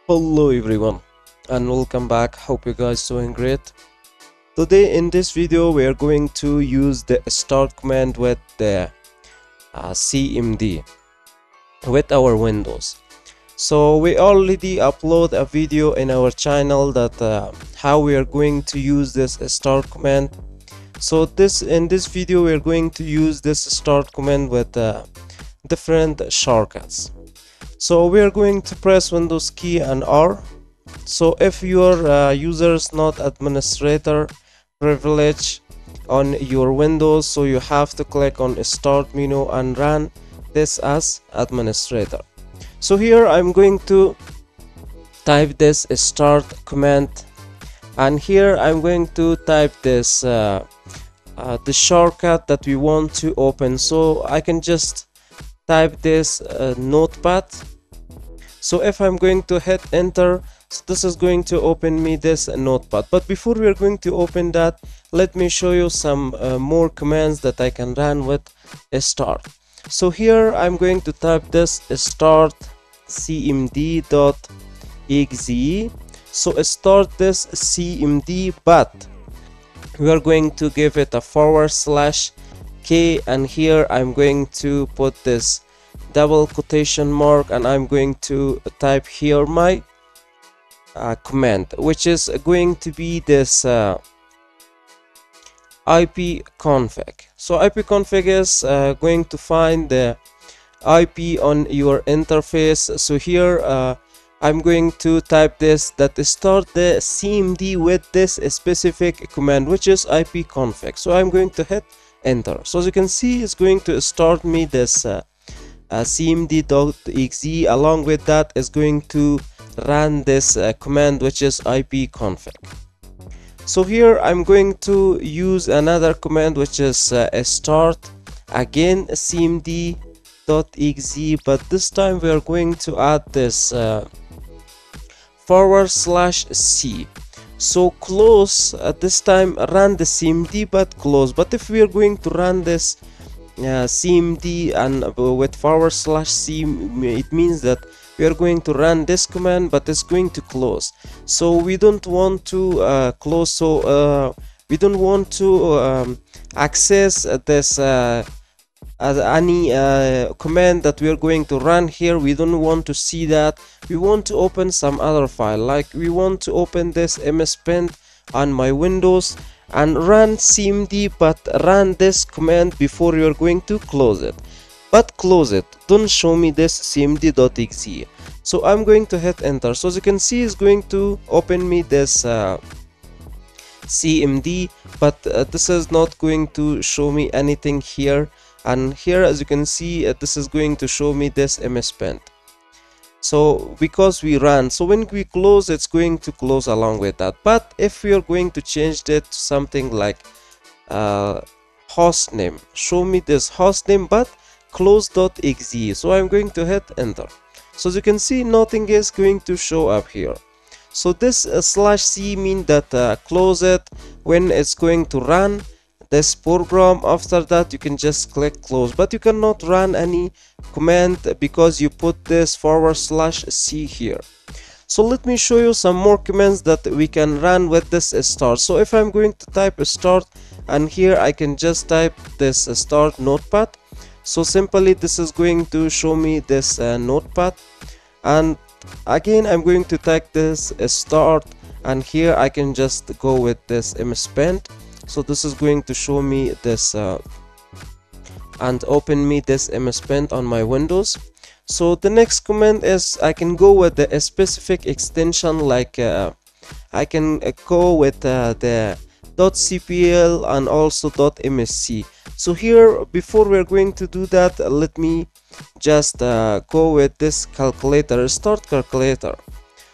Hello everyone and welcome back. Hope you guys doing great. Today in this video we are going to use the start command with the CMD with our Windows. So we already upload a video in our channel that how we are going to use this start command. So in this video we are going to use this start command with different shortcuts. So we are going to press Windows key and R. So if your user is not administrator privilege on your Windows, so you have to click on start menu and run this as administrator. So here I'm going to type this start command, and here I'm going to type this the shortcut that we want to open. So I can just type this notepad. So if I'm going to hit enter, so this is going to open me this notepad. But before we are going to open that, let me show you some more commands that I can run with start. So here I'm going to type this start cmd.exe. So start this cmd, but we are going to give it a /k, and here I'm going to put this double quotation mark, and I'm going to type here my command, which is going to be this ipconfig. So ipconfig is going to find the IP on your interface. So here I'm going to type this, that start the CMD with this specific command, which is ipconfig. So I'm going to hit enter. So as you can see, it's going to start me this cmd.exe. Along with that is going to run this command, which is ipconfig. So here I'm going to use another command, which is start again cmd.exe, but this time we are going to add this /c. So close, this time run the cmd but close. But if we are going to run this cmd and with /c, it means that we are going to run this command, but it's going to close. So we don't want to close, so we don't want to access this any command that we are going to run here. We don't want to see that. We want to open some other file, like we want to open this mspaint on my Windows and run cmd, but run this command before you're going to close it. But close it, don't show me this cmd.exe. So I'm going to hit enter. So as you can see, it's going to open me this cmd, but this is not going to show me anything here. And here, as you can see, this is going to show me this mspaint. So because we ran, so when we close, it's going to close along with that. But if we are going to change that to something like hostname, show me this hostname but close.exe. So I'm going to hit enter. So as you can see, nothing is going to show up here. So this /c means that close it when it's going to run this program. After that you can just click close, but you cannot run any command because you put this /c here. So let me show you some more commands that we can run with this start. So if I'm going to type start, and here I can just type this start notepad. So simply this is going to show me this notepad, and again I'm going to type this start, and here I can just go with this mspaint. So this is going to show me this and open me this mspaint on my Windows. So the next command is I can go with the specific extension, like I can go with the .cpl and also .msc. So here, before we're going to do that, let me just go with this calculator, start calculator.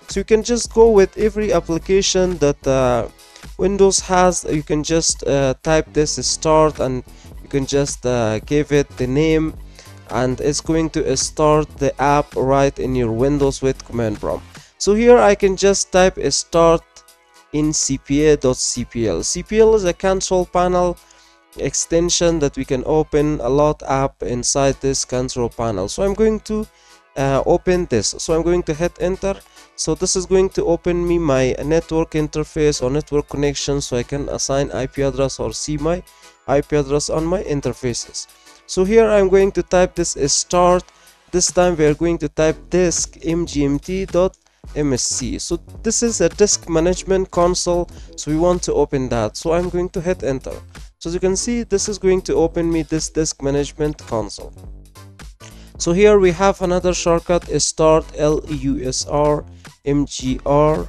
So you can just go with every application that Windows has. You can just type this start, and you can just give it the name, and it's going to start the app right in your Windows with command prompt. So here I can just type start in cpa.cpl. cpl is a control panel extension that we can open a lot app inside this control panel. So I'm going to open this. So I'm going to hit enter. So this is going to open me my network interface or network connection, so I can assign IP address or see my IP address on my interfaces. So here I'm going to type this start. This time we are going to type disk mgmt.msc. So this is a disk management console, so we want to open that. So I'm going to hit enter. So as you can see, this is going to open me this disk management console. So here we have another shortcut, start lusr mgr.msc.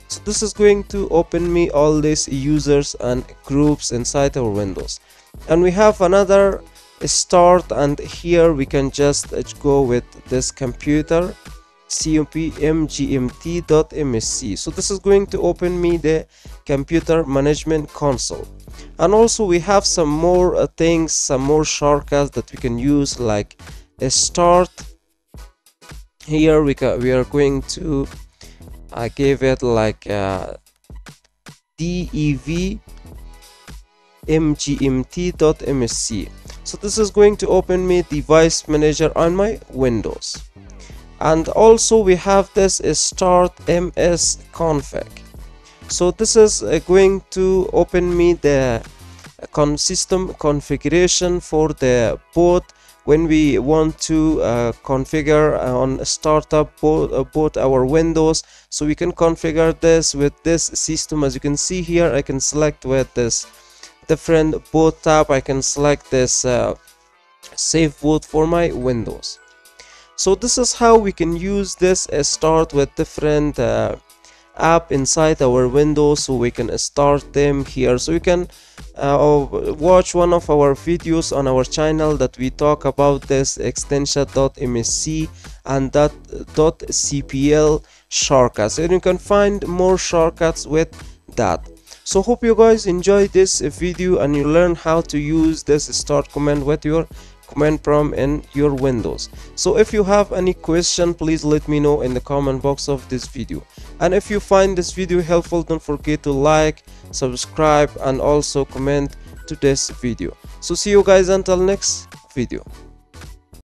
So this is going to open me all these users and groups inside our windows. And we have another start, and here we can just go with this computer compmgmt.msc. So this is going to open me the computer management console. And also we have some more things, some more shortcuts that we can use, like a start. Here we are going to give it like dev mgmt.msc. So this is going to open me device manager on my Windows. And also we have this start ms config. So this is going to open me the system configuration for the boot when we want to configure on startup boot our Windows. So we can configure this with this system. As you can see here, I can select with this different boot tab. I can select this save boot for my Windows. So this is how we can use this start with different app inside our Windows, so we can start them here. So you can watch one of our videos on our channel that we talk about this extension .msc and .cpl shortcuts, and you can find more shortcuts with that. So hope you guys enjoyed this video and you learn how to use this start command with your command prompt in your Windows. So if you have any question, please let me know in the comment box of this video. And if you find this video helpful, don't forget to like, subscribe, and also comment to this video. So see you guys until next video.